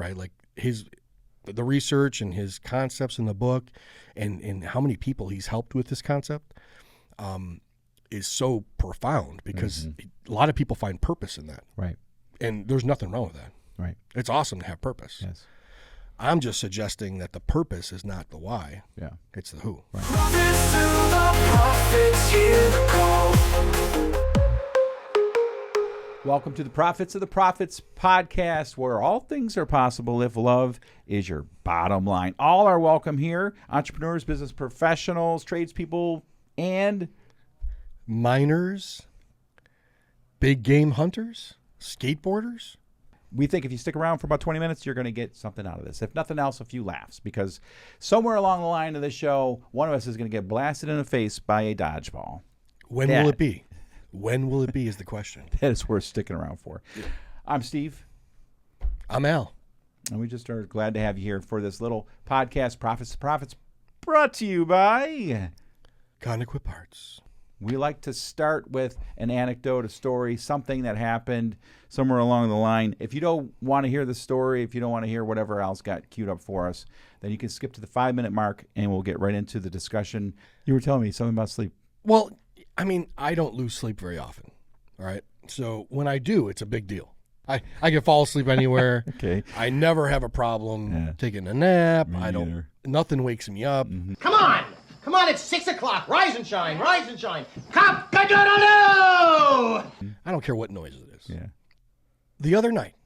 right? Like the research and his concepts in the book and how many people he's helped with this concept is so profound because a lot of people find purpose in that. Right. And there's nothing wrong with that. Right. It's awesome to have purpose. Yes. I'm just suggesting that the purpose is not the why. Yeah. It's the who. Right. Welcome to the Prophets of the Prophets podcast, where all things are possible if love is your bottom line. All are welcome here. Entrepreneurs, business professionals, tradespeople, and miners, big game hunters, skateboarders. We think if you stick around for about 20 minutes, you're going to get something out of this. If nothing else, a few laughs. Because somewhere along the line of the show, one of us is going to get blasted in the face by a dodgeball. When will it be? When will it be is the question. That is worth sticking around for. Yeah. I'm Steve. I'm Al. And we just are glad to have you here for this little podcast, Prophets to Profits, brought to you by Connequip Parts. We like to start with an anecdote, a story, something that happened somewhere along the line. If you don't want to hear the story, if you don't want to hear whatever else got queued up for us, then you can skip to the 5-minute mark and we'll get right into the discussion. You were telling me something about sleep. Well, I mean, I don't lose sleep very often, all right? So when I do, it's a big deal. I can fall asleep anywhere. Okay. I never have a problem taking a nap. Me neither. Nothing wakes me up. Mm-hmm. Come on, it's 6 o'clock. Rise and shine, rise and shine. Cock-a-doodle-doo! I don't care what noise it is. Yeah. The other night,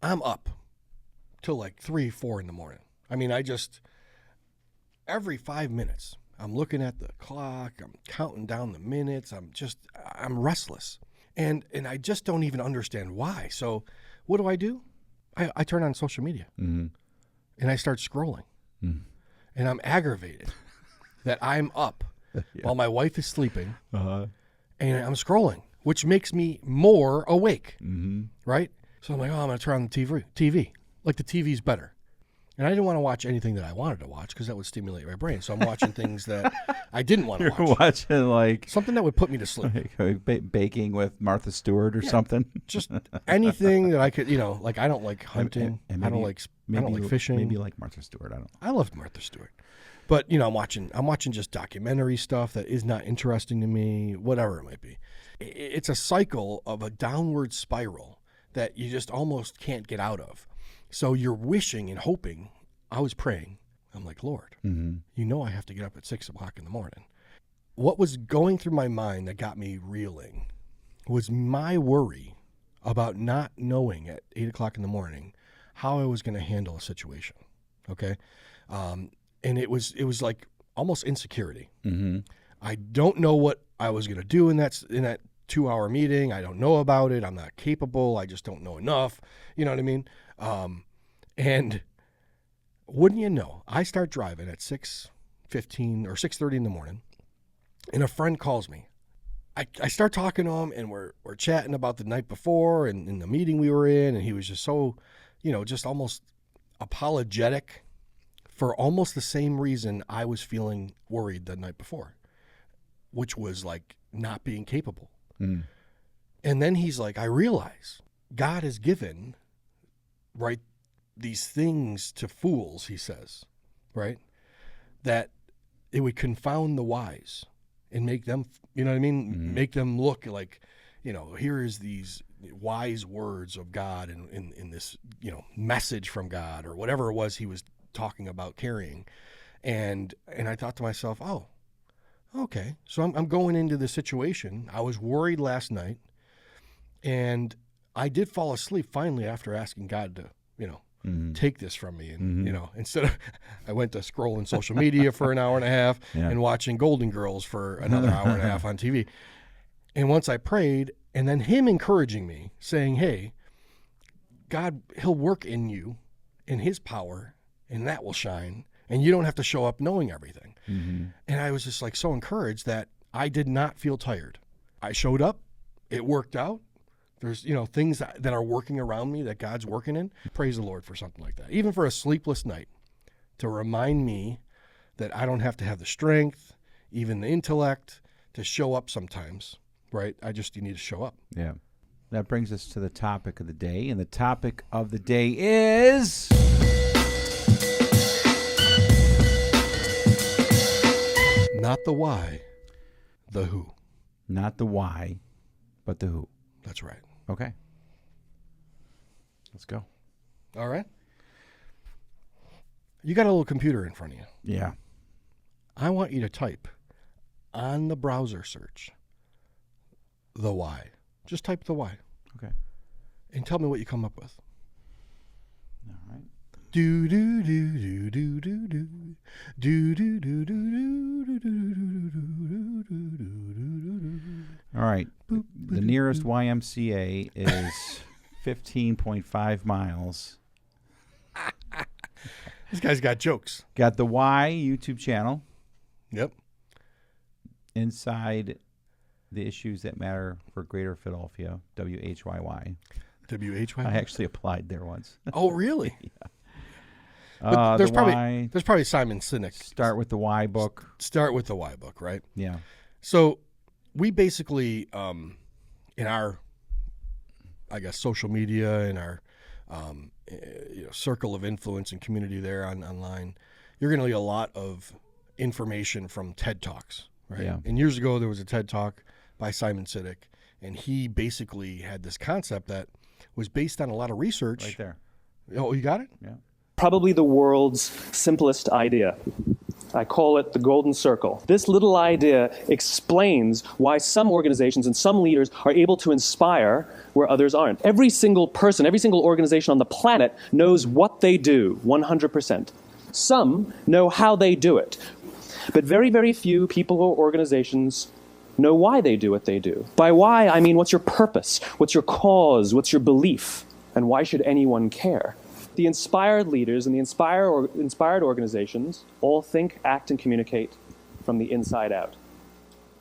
I'm up till like 3, 4 in the morning. I mean, every 5 minutes, I'm looking at the clock, I'm counting down the minutes, I'm restless. And I just don't even understand why. So what do? I turn on social media and I start scrolling. And I'm aggravated that I'm up while my wife is sleeping and I'm scrolling, which makes me more awake, right? So I'm like, I'm going to turn on the TV. Like the TV's better. And I didn't want to watch anything that I wanted to watch because that would stimulate my brain. So I'm watching things that I didn't want to watch. You're watching like something that would put me to sleep. Baking with Martha Stewart or something. Just anything that I could, like I don't like hunting. And I don't like fishing. Maybe like Martha Stewart. I loved Martha Stewart. But, I'm watching just documentary stuff that is not interesting to me, whatever it might be. It's a cycle of a downward spiral that you just almost can't get out of. So you're wishing and hoping. I was praying. I'm like, Lord, I have to get up at 6 o'clock in the morning. What was going through my mind that got me reeling was my worry about not knowing at 8 o'clock in the morning how I was going to handle a situation. Okay. And it was like almost insecurity. I don't know what I was going to do in that 2-hour meeting. I don't know about it. I'm not capable. I just don't know enough. You know what I mean? And wouldn't you know, I start driving at 6:15 or 6:30 in the morning, and a friend calls me. I start talking to him, and we're chatting about the night before and in the meeting we were in, and he was just so, just almost apologetic for almost the same reason I was feeling worried the night before, which was like not being capable. And then he's like, I realize God has given, right, these things to fools, he says, right, that it would confound the wise and make them, you know what I mean, make them look like, here is these wise words of God in this, message from God or whatever it was he was talking about carrying. And I thought to myself, oh, okay, so I'm going into this situation. I was worried last night, and I did fall asleep finally after asking God to, take this from me. And, instead of, I went to scrolling social media for an hour and a half and watching Golden Girls for another hour and a half on TV. And once I prayed, and then him encouraging me, saying, hey, God, he'll work in you in his power, and that will shine. And you don't have to show up knowing everything. And I was just like so encouraged that I did not feel tired. I showed up. It worked out. There's, things that are working around me that God's working in. Praise the Lord for something like that. Even for a sleepless night, to remind me that I don't have to have the strength, even the intellect, to show up sometimes, right? You need to show up. Yeah. that brings us to the topic of the day. And the topic of the day is... Not the why, the who. Not the why, but the who. That's right. Okay. Let's go. All right. You got a little computer in front of you. Yeah. I want you to type on the browser search the why. Just type the why. Okay. And tell me what you come up with. All right. Do do do do do do do do do do do do do do. All right. The nearest YMCA is 15.5 miles. This guy's got jokes. Got the Y YouTube channel. Yep. Inside the issues that matter for Greater Philadelphia, WHYY. WHY. I actually applied there once. Oh, really? Yeah. But there's the probably Simon Sinek. Start with the Y book. Start with the why book, right? Yeah. So we basically, in our, I guess, social media and our circle of influence and community there online, you're going to get a lot of information from TED Talks, right? Yeah. And years ago, there was a TED Talk by Simon Sinek, and he basically had this concept that was based on a lot of research. Right there. Oh, you got it? Yeah. Probably the world's simplest idea. I call it the golden circle. This little idea explains why some organizations and some leaders are able to inspire where others aren't. Every single person, every single organization on the planet knows what they do 100%. Some know how they do it. But very, very few people or organizations know why they do what they do. By why, I mean what's your purpose? What's your cause? What's your belief? And why should anyone care? The inspired leaders and the inspired organizations all think, act, and communicate from the inside out.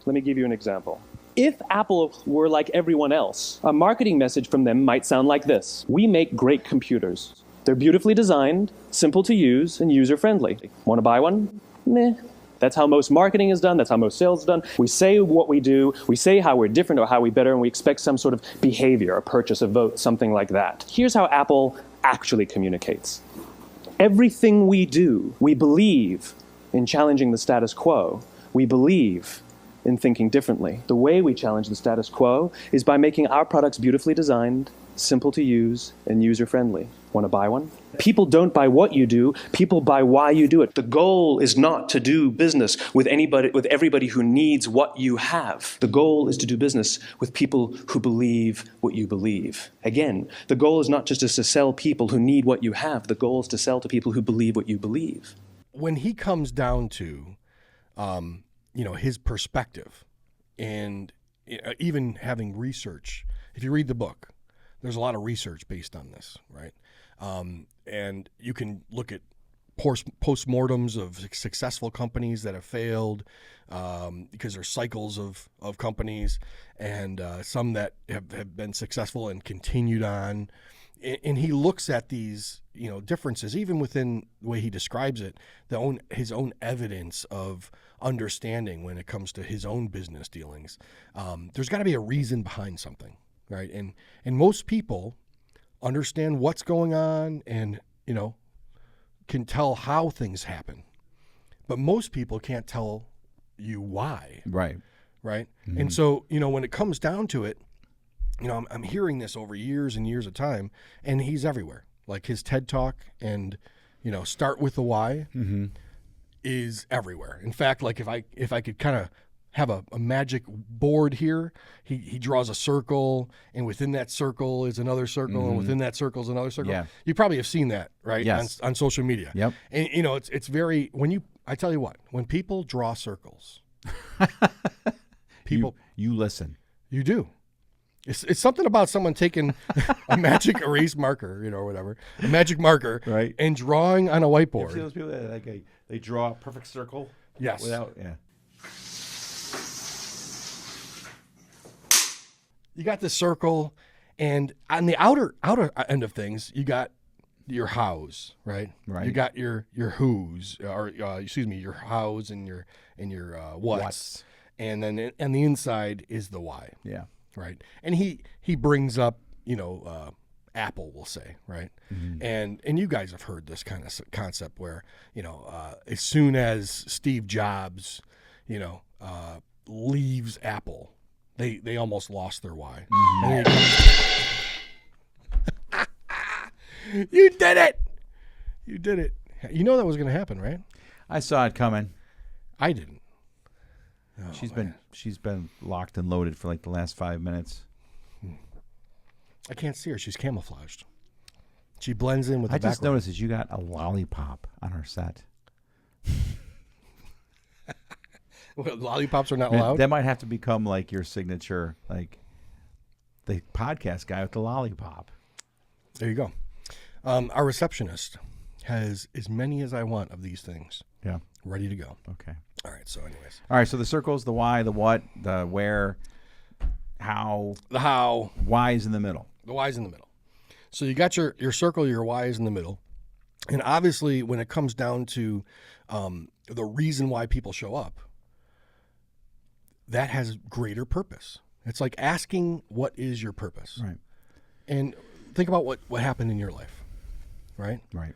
Let me give you an example. If Apple were like everyone else, a marketing message from them might sound like this. We make great computers. They're beautifully designed, simple to use, and user-friendly. Want to buy one? Meh. That's how most marketing is done. That's how most sales is done. We say what we do. We say how we're different or how we're better, and we expect some sort of behavior, a purchase, a vote, something like that. Here's how Apple actually communicates. Everything we do, we believe in challenging the status quo. We believe in thinking differently. The way we challenge the status quo is by making our products beautifully designed, simple to use, and user-friendly. Want to buy one? People don't buy what you do, people buy why you do it. The goal is not to do business with everybody who needs what you have. The goal is to do business with people who believe what you believe. Again, the goal is not just to sell people who need what you have. The goal is to sell to people who believe what you believe. When he comes down to, his perspective and even having research, if you read the book, there's a lot of research based on this, right? And you can look at postmortems of successful companies that have failed because there's cycles of companies and some that have been successful and continued on. And he looks at these, differences, even within the way he describes it, his own evidence of understanding when it comes to his own business dealings. There's got to be a reason behind something, right? And most people understand what's going on and, can tell how things happen. But most people can't tell you why. Right. Right? Mm-hmm. And so, when it comes down to it, I'm hearing this over years and years of time, and he's everywhere. Like his TED Talk and, start with the why is everywhere. In fact, like if I could kind of have a magic board here, he draws a circle, and within that circle is another circle, and within that circle is another circle. Yeah. You probably have seen that, right? Yes. On social media. Yep. And it's very I tell you what, when people draw circles, people you listen. you do. It's something about someone taking a magic erase marker, or whatever, a magic marker, Right. and drawing on a You ever whiteboard. see those people that they draw a perfect circle? Yes. You got this circle, and on the outer end of things, you got your hows, right? Right. You got your who's, or your hows and your what's, What's. and then on the inside is the why. Yeah. right? And he brings up, Apple, we'll say, right? And you guys have heard this kind of concept where, as soon as Steve Jobs, leaves Apple, they almost lost their why. And then you did it! You did it. You know that was going to happen, right? I saw it coming. I didn't. She's been locked and loaded for like the last 5 minutes. I can't see her. She's camouflaged. She blends in with the I just background. noticed that you got a lollipop on our set. Well, lollipops are not allowed? That might have to become like your signature, like the podcast guy with the lollipop. There you go. Our receptionist has as many as I want of these things Yeah. ready to go. Okay. All right, so anyways. All right, so the circles, the why, the what, the where, how. The how. Why is in the middle. The why's in the middle. So you got your circle, your why is in the middle. And obviously when it comes down to the reason why people show up, that has greater purpose. It's like asking, what is your purpose? Right. And think about what happened in your life, right? Right.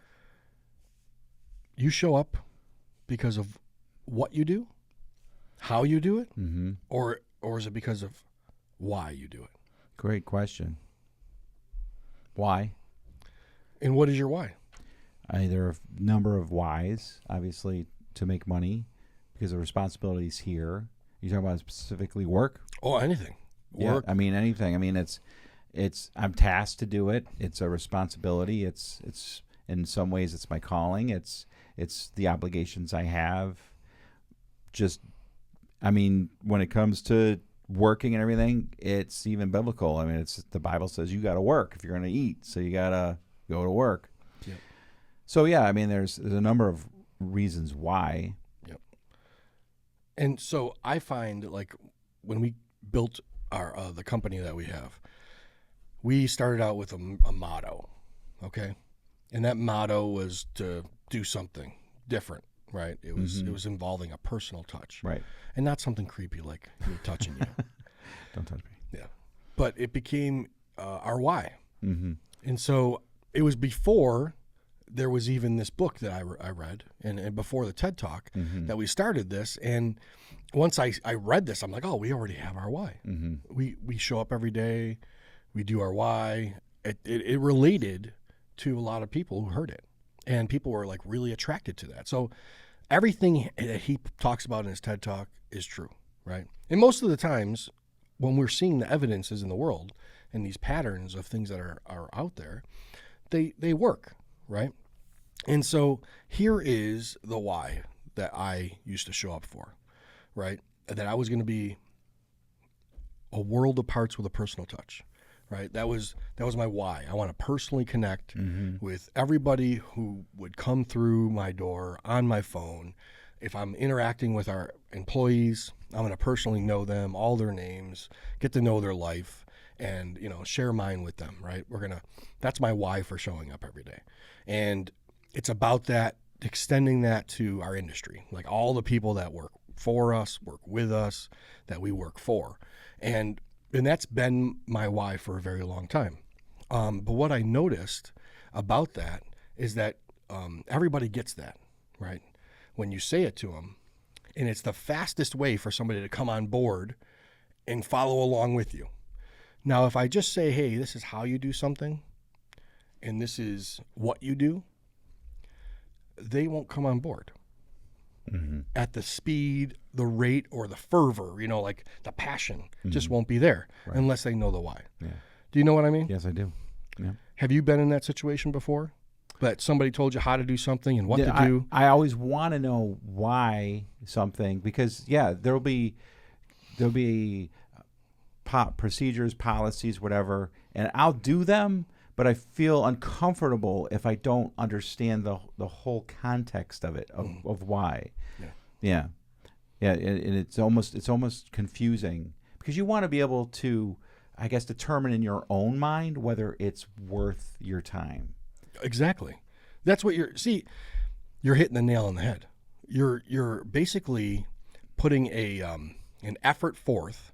You show up because of what you do, how you do it, or is it because of why you do it? Great question. Why? And what is your why? There are a number of whys, obviously, to make money because the responsibilities here. You talking about specifically work? Oh, anything. Work. Yeah, I mean anything. I mean it's I'm tasked to do it. It's a responsibility. It's in some ways it's my calling. It's the obligations I have. Just I mean, when it comes to working and everything, it's even biblical. I mean, it's the Bible says you got to work if you're going to eat. So you got to go to work. Yep. So yeah, I mean there's a number of reasons why. Yep. And so I find like when we built our the company that we have, we started out with a motto, okay? And that motto was to do something different, right? It was involving a personal touch. Right. And not something creepy like me touching you. Don't touch me. Yeah. But it became our why. And so it was before there was even this book that I read and before the TED Talk that we started this. And once I read this, I'm like, oh, we already have our why. We show up every day. We do our why. It related to a lot of people who heard it. And people were like really attracted to that. So everything that he talks about in his TED Talk is true, right? And most of the times when we're seeing the evidences in the world and these patterns of things that are out there, they work, right? And so here is the why that I used to show up for, right? That I was going to be a world of parts with a personal touch, right? That was my why. I want to personally connect with everybody who would come through my door on my phone. If I'm interacting with our employees, I'm going to personally know them, all their names, get to know their life, and share mine with them, right? That's my why for showing up every day. And it's about that, extending that to our industry, like all the people that work for us, work with us, that we work for. And that's been my why for a very long time. But what I noticed about that is that everybody gets that, right? When you say it to them, and it's the fastest way for somebody to come on board and follow along with you. Now, if I just say, hey, this is how you do something, and this is what you do, they won't come on board at the speed, the rate, or the fervor, like the passion just won't be there unless they know the why. Yeah. Do you know what I mean? Yes, I do. Yeah. Have you been in that situation before? That somebody told you how to do something and what to do? I always want to know why something, because there'll be procedures, policies, whatever, and I'll do them, but I feel uncomfortable if I don't understand the whole context of it, of why. Yeah. And it's almost confusing because you want to be able to, I guess, determine in your own mind whether it's worth your time. Exactly. That's what you're hitting the nail on the head. You're basically putting an effort forth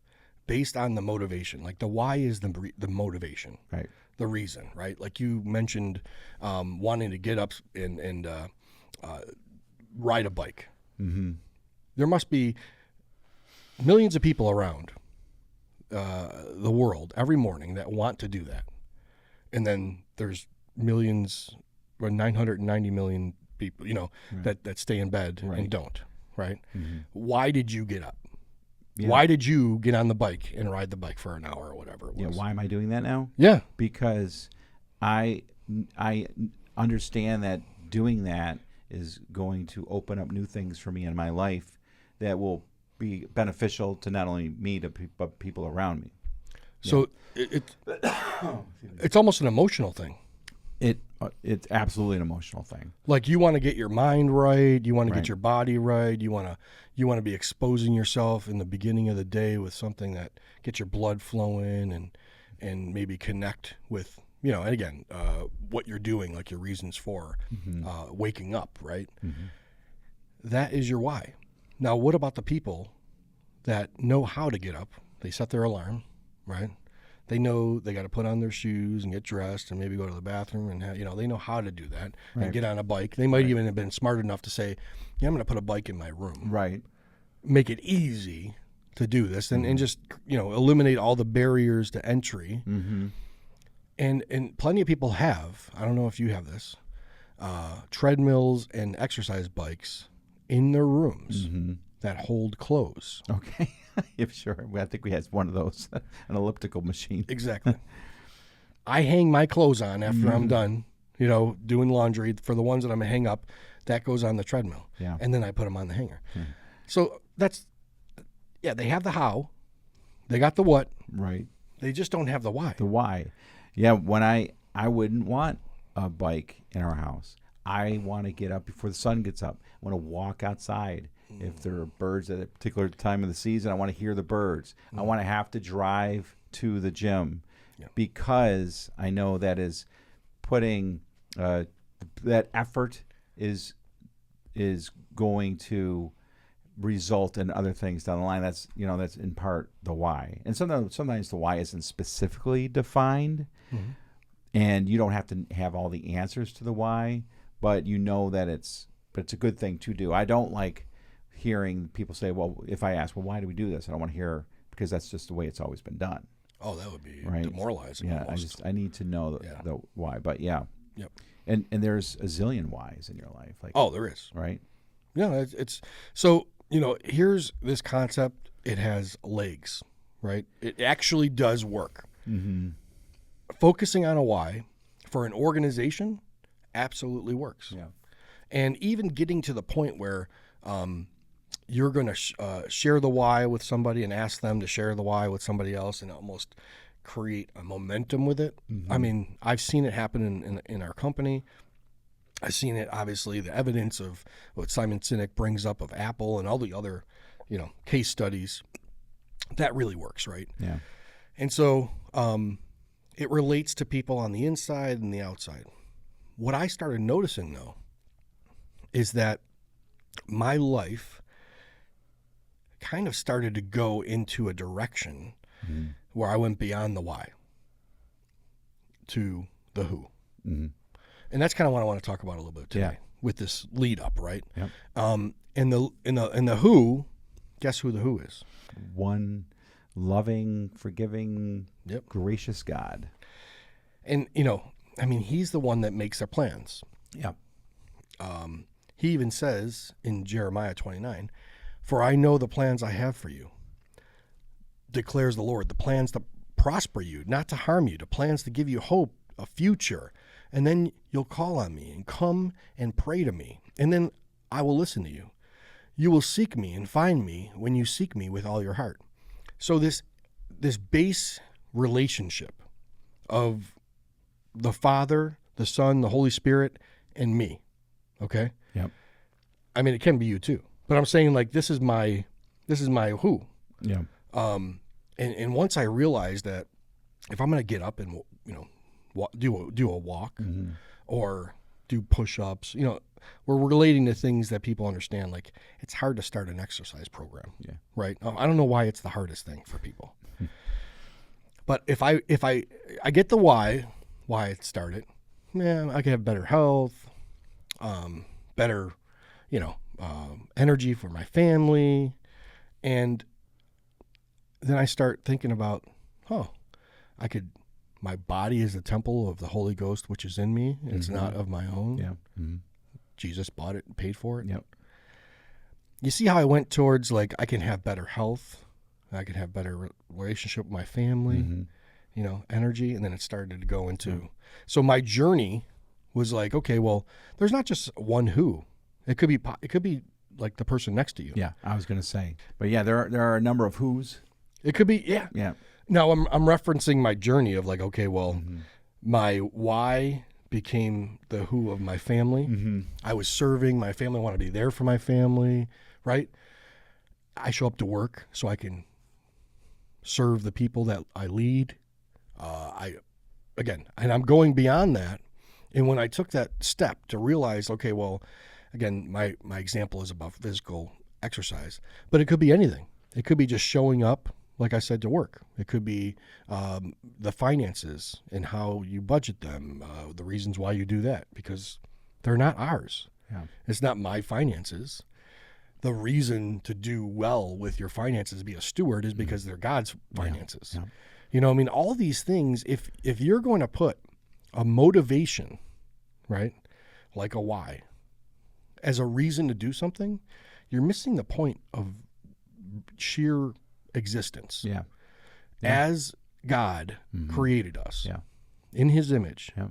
based on the motivation. Like the why is the motivation, Right. the reason, right? Like you mentioned, wanting to get up and ride a bike. Mm-hmm. There must be millions of people around the world every morning that want to do that, and then there's millions, or 990 million people, that stay in bed Right. and don't. Right? Mm-hmm. Why did you get up? Yeah. Why did you get on the bike and ride the bike for an hour or whatever it was? Yeah. Why am I doing that now? Yeah. Because I understand that doing that is going to open up new things for me in my life that will be beneficial to not only me but people around me. So it's almost an emotional thing. It's absolutely an emotional thing. Like you want to get your mind right, you want to Right. get your body right, you want to be exposing yourself in the beginning of the day with something that gets your blood flowing and maybe connect with, and again, what you're doing, like your reasons for waking up, right? Mm-hmm. That is your why. Now, what about the people that know how to get up? They set their alarm, right? They know they got to put on their shoes and get dressed and maybe go to the bathroom and they know how to do that Right. and get on a bike. They might even have been smart enough to say, "Yeah, I'm going to put a bike in my room." Right. Make it easy to do this and just eliminate all the barriers to entry. Mm-hmm. And plenty of people have. I don't know if you have this. Treadmills and exercise bikes in their rooms that hold clothes. Okay. If sure. I think we had one of those, an elliptical machine. Exactly. I hang my clothes on after I'm done, doing laundry. For the ones that I'm going to hang up, that goes on the treadmill. Yeah. And then I put them on the hanger. So they have the how. They got the what. Right. They just don't have the why. The why. Yeah. When I wouldn't want a bike in our house. I want to get up before the sun gets up. I want to walk outside. If there are birds at a particular time of the season, I want to hear the birds. I want to have to drive to the gym because I know that is putting that effort is going to result in other things down the line. That's that's in part the why. And sometimes the why isn't specifically defined, and you don't have to have all the answers to the why, but that it's a good thing to do. I don't like hearing people say, well, if I ask, well, why do we do this? I don't want to hear, because that's just the way it's always been done. Oh, that would be Right. demoralizing. Yeah, almost. I need to know the why. But yeah. Yep. And there's a zillion whys in your life. Like, Oh, there is. right? Yeah, it's so, here's this concept. It has legs, right? It actually does work. Mm-hmm. Focusing on a why for an organization absolutely works. Yeah. And even getting to the point where you're going to share the why with somebody and ask them to share the why with somebody else and almost create a momentum with it. I mean, I've seen it happen in our company. I've seen it, obviously, the evidence of what Simon Sinek brings up of Apple and all the other, case studies. That really works, right? Yeah. And so it relates to people on the inside and the outside. What I started noticing, though, is that my life kind of started to go into a direction where I went beyond the why to the who. Mm-hmm. And that's kind of what I want to talk about a little bit today with this lead up, right? Yep. And the who, guess who the who is? One loving, forgiving, Yep. gracious God. And, he's the one that makes their plans. Yeah. He even says in Jeremiah 29, "For I know the plans I have for you, declares the Lord, the plans to prosper you, not to harm you, the plans to give you hope, a future. And then you'll call on me and come and pray to me, and then I will listen to you. You will seek me and find me when you seek me with all your heart." So this base relationship of the Father, the Son, the Holy Spirit, and me, okay? Yep. I mean, it can be you too, but I'm saying like this is my who. Yeah. And once I realized that if I'm going to get up and do a walk or do push-ups, we're relating to things that people understand. Like it's hard to start an exercise program. Yeah. Right. I don't know why it's the hardest thing for people. But if I get the why it started, man, I could have better health, better, energy for my family. And then I start thinking about, my body is the temple of the Holy Ghost, which is in me. It's not of my own. Yeah. Mm-hmm. Jesus bought it and paid for it. Yep. You see how I went towards, like, I can have better health. I can have better relationship with my family, energy. And then it started to go into, so my journey was like, okay, well, there's not just one who. It could be like the person next to you. Yeah, I was going to say. But yeah, there are a number of who's. It could be, yeah. Yeah. No, I'm referencing my journey of like, okay, well, my why became the who of my family. Mm-hmm. I was serving my family. I want to be there for my family, right? I show up to work so I can serve the people that I lead. And I'm going beyond that. And when I took that step to realize, okay, well, again, my example is about physical exercise, but it could be anything. It could be just showing up, like I said, to work. It could be the finances and how you budget them, the reasons why you do that, because they're not ours. Yeah. It's not my finances. The reason to do well with your finances, be a steward, is because they're God's finances. Yeah. All these things, if you're going to put a motivation, right, like a why, as a reason to do something, you're missing the point of sheer existence. Yeah. As God created us in his image, Yeah.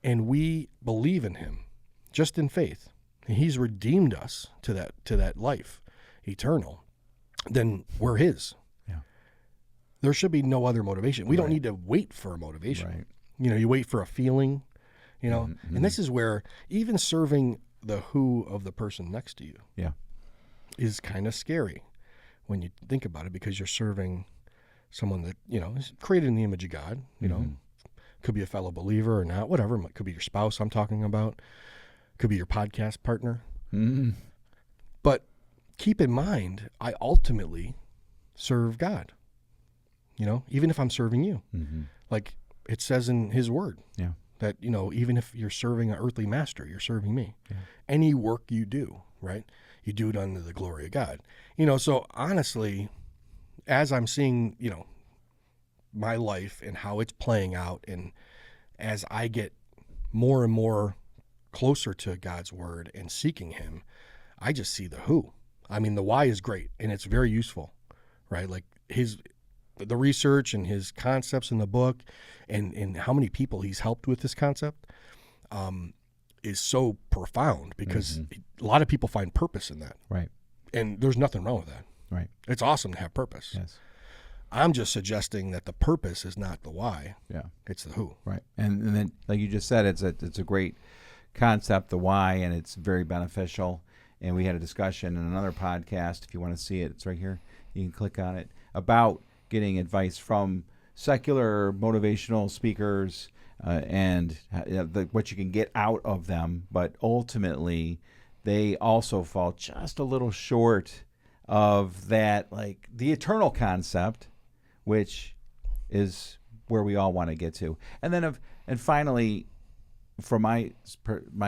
and we believe in him just in faith, and he's redeemed us to that life eternal, then we're his. Yeah. There should be no other motivation. We don't need to wait for a motivation. Right. You wait for a feeling, and this is where even serving the who of the person next to you is kind of scary when you think about it, because you're serving someone that, is created in the image of God, could be a fellow believer or not, whatever. It could be your spouse I'm talking about. Could be your podcast partner. Mm-hmm. But keep in mind, I ultimately serve God, even if I'm serving you. Mm-hmm. Like it says in his word that, even if you're serving an earthly master, you're serving me. Yeah. Any work you do, right? You do it unto the glory of God. So honestly, as I'm seeing, my life and how it's playing out, and as I get more and more closer to God's word and seeking him, I just see the who. I mean, the why is great and it's very useful, right? Like the research and his concepts in the book, and how many people he's helped with this concept is so profound, because a lot of people find purpose in that. Right. And there's nothing wrong with that. Right. It's awesome to have purpose. Yes. I'm just suggesting that the purpose is not the why. Yeah. It's the who. Right. And then, like you just said, it's a great concept, the why, and it's very beneficial. And we had a discussion in another podcast. If you want to see it, it's right here. You can click on it, about getting advice from secular motivational speakers and what you can get out of them. But ultimately, they also fall just a little short of that, like the eternal concept, which is where we all want to get to. And then, and finally, for my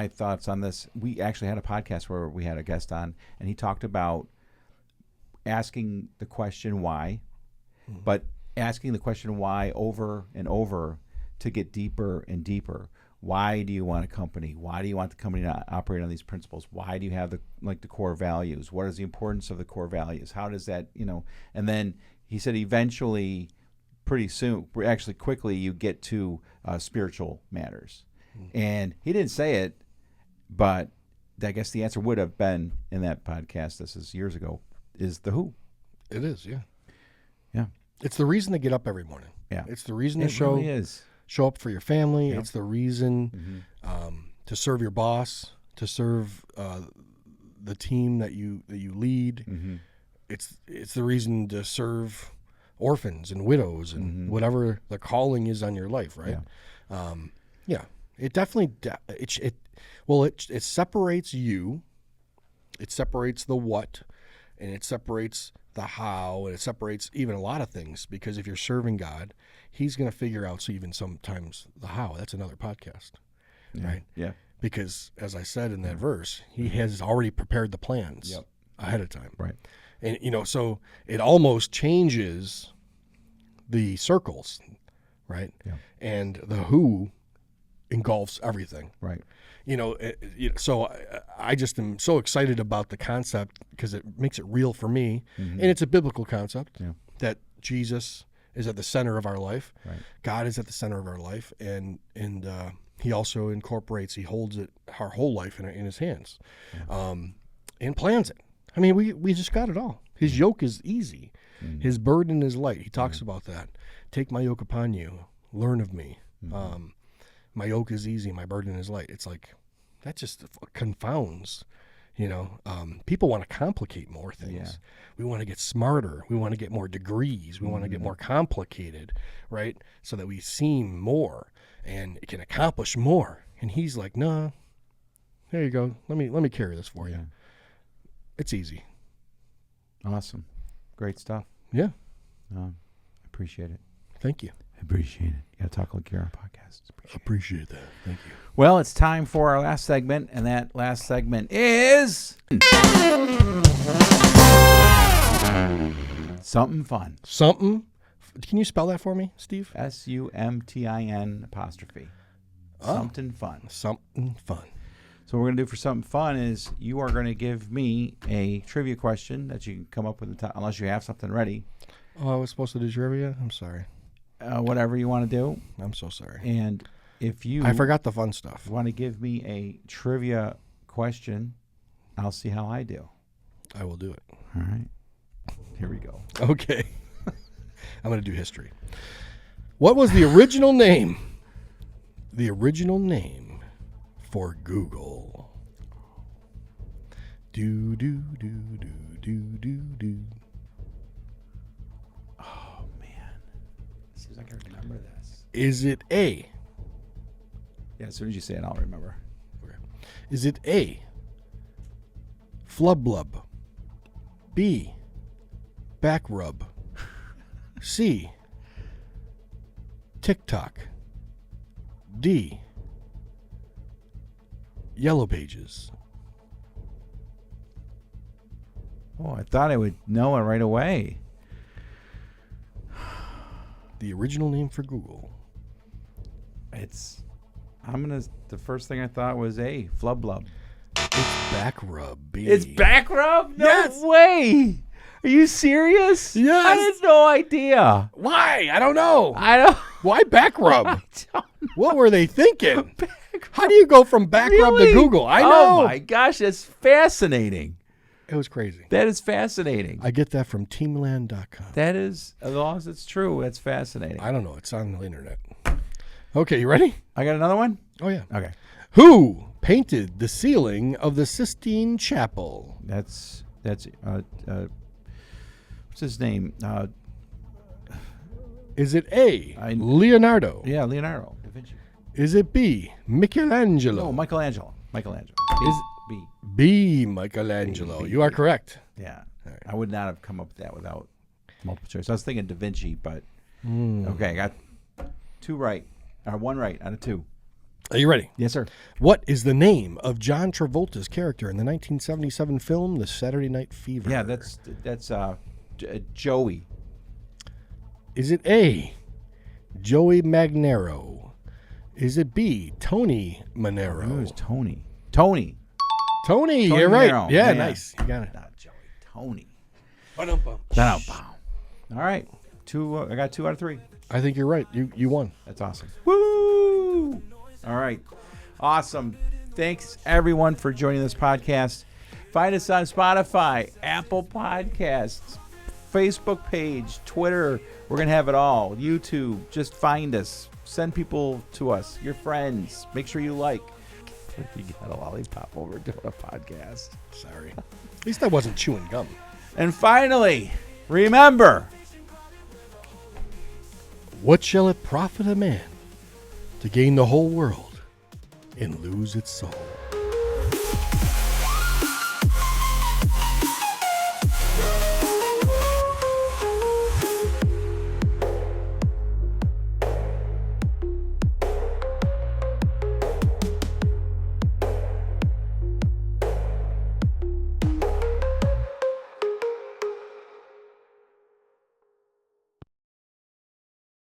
thoughts on this, we actually had a podcast where we had a guest on, and he talked about asking the question why, but asking the question why over and over to get deeper and deeper. Why do you want a company? Why do you want the company to operate on these principles? Why do you have the core values? What is the importance of the core values? How does that, and then he said eventually, pretty soon, actually quickly, you get to spiritual matters. And he didn't say it, but I guess the answer would have been in that podcast, this is years ago, is the who. It is, yeah. Yeah. It's the reason to get up every morning. Yeah. It's the reason it to show really is. Show up for your family. Yep. It's the reason to serve your boss, to serve the team that you lead. Mm-hmm. It's the reason to serve orphans and widows and whatever the calling is on your life, right? Yeah. It definitely it separates you. It separates the what, and it separates the how, and it separates even a lot of things, because if you're serving God, he's going to figure out, so even sometimes the how. That's another podcast, right? Yeah. Because as I said in that verse, he has already prepared the plans ahead of time. Right. And, so it almost changes the circles, right? Yeah. And the who engulfs everything. Right. So I just am so excited about the concept, because it makes it real for me. And it's a biblical concept that Jesus is at the center of our life. Right. God is at the center of our life. And he also incorporates, he holds it, our whole life in his hands, and plans it. I mean, we just got it all. His yoke is easy. His burden is light. He talks about that. Take my yoke upon you. Learn of me. My yoke is easy. My burden is light. It's like, that just confounds, people want to complicate more things. Yeah. We want to get smarter. We want to get more degrees. We want to get more complicated, right? So that we seem more and can accomplish more. And he's like, nah, there you go. Let me carry this for you. It's easy. Awesome. Great stuff. Yeah. Appreciate it. Thank you. Appreciate it. You got to talk like you're on a podcast. Appreciate that. Thank you. Well, it's time for our last segment, and that last segment is something fun. Something. Can you spell that for me, Steve? SUMTIN'. Something fun. Something fun. So what we're going to do for something fun is you are going to give me a trivia question that you can come up with, unless you have something ready. Oh, I was supposed to do trivia? I'm sorry. Whatever you want to do. I'm so sorry. And if you I forgot the fun stuff. want to give me a trivia question, I'll see how I do. I will do it. All right. Here we go. Okay. I'm going to do history. What was the original name? The original name for Google. Do, do, do, do, do, do, do. Oh, man. Seems like I remember this. Is it A? Yeah, as soon as you say it, I'll remember. Okay. Is it A, Flub-Blub, B, Back Rub, C, TikTok, D, Yellow Pages? Oh, I thought I would know it right away. The original name for Google. The first thing I thought was A, Flub-Blub. It's Back Rub, B. It's Back Rub? No Yes. way. Are you serious? Yes. I had no idea. Why? I don't know. I don't. Why Back Rub? I don't know. What were they thinking? How do you go from Back Rub to Really? Google? I know. Oh my gosh, that's fascinating. It was crazy. That is fascinating. I get that from teamland.com. That is, as long as it's true, that's fascinating. I don't know. It's on the internet. Okay, you ready? I got another one? Oh, yeah. Okay. Who painted the ceiling of the Sistine Chapel? That's what's his name? Is it A, Leonardo? Yeah, Leonardo da Vinci. Is it B, Michelangelo? No, Michelangelo. Michelangelo. Is B. B, Michelangelo. You are correct. Yeah. I would not have come up with that without multiple choice. I was thinking Da Vinci, but okay, I got one right out of two. Are you ready? Yes, sir. What is the name of John Travolta's character in the 1977 film The Saturday Night Fever? Yeah, that's Joey. Is it A, Joey Magnero? Is it B, Tony Manero? Who is Tony? Tony, you're right. Manero. Yeah, Man. nice. You got it. Not Joey. Tony. Ba-dum-bum. All right. I got 2 out of 3. I think you're right. You won. That's awesome. Woo! All right. Awesome. Thanks, everyone, for joining this podcast. Find us on Spotify, Apple Podcasts, Facebook page, Twitter. We're going to have it all. YouTube. Just find us. Send people to us, your friends. Make sure you like. You got a lollipop over doing a podcast. Sorry. At least I wasn't chewing gum. And finally, remember, what shall it profit a man to gain the whole world and lose its soul?